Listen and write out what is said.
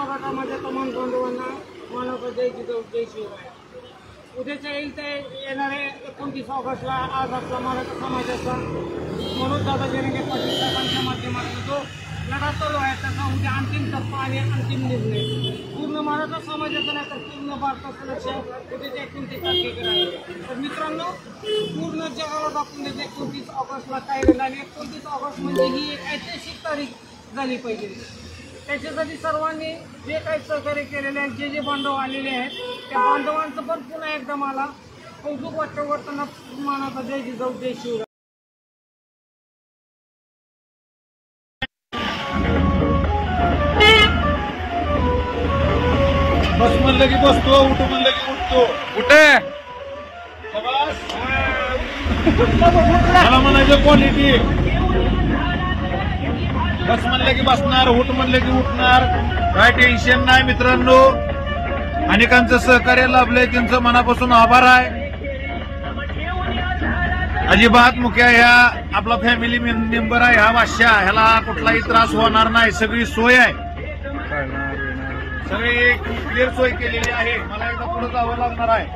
मराठा माझ्या तमाम बांधवांना मानवता जय जिजाऊ जय शिवराय. उद्याच्या येणारे 29 ऑगस्टला आज आपला मराठा समाजाचा मनोज दादा जरंगे पाटील साहेबांच्या माध्यमातून जो लढा चालू आहे त्याचा उद्या अंतिम टप्पा आणि अंतिम निर्णय पूर्ण मराठा समाजाचा नाही तर पूर्ण भारताचं लक्ष उद्याच्या 29 तारखेकडे आहे. तर मित्रांनो, पूर्ण जगाला दाखवून देते 29 ऑगस्टला काय होईल आणि 29 ऑगस्ट म्हणजे ही एक ऐतिहासिक तारीख झाली पाहिजे. त्याच्यासाठी सर्वांनी जे काही सहकार्य केलेले आहेत, जे बांधव आलेले आहेत त्या बांधवांचं पण पुन्हा एकदा मला कौतुक वाटतं मानवता जय जिजाऊ जय शिवराय. बस म्हणलं की बसतो, उठ म्हणलं की उठतो. कुठे मला म्हणायचं क्वालिटी. बस म्हणलं की बसणार, उठ म्हणलं की उठणार. काय टेन्शन नाही मित्रांनो. अनेकांचं सहकार्य लाभलंय, त्यांचं मनापासून आभार आहे. अजिबात मुख्य ह्या आपला फॅमिली मेंबर आहे, ह्या वाश्या ह्याला कुठलाही त्रास होणार नाही. सगळी सोय आहे, सगळी क्लिअर सोय केलेली आहे. मला एकदा पुढे जावं लागणार आहे.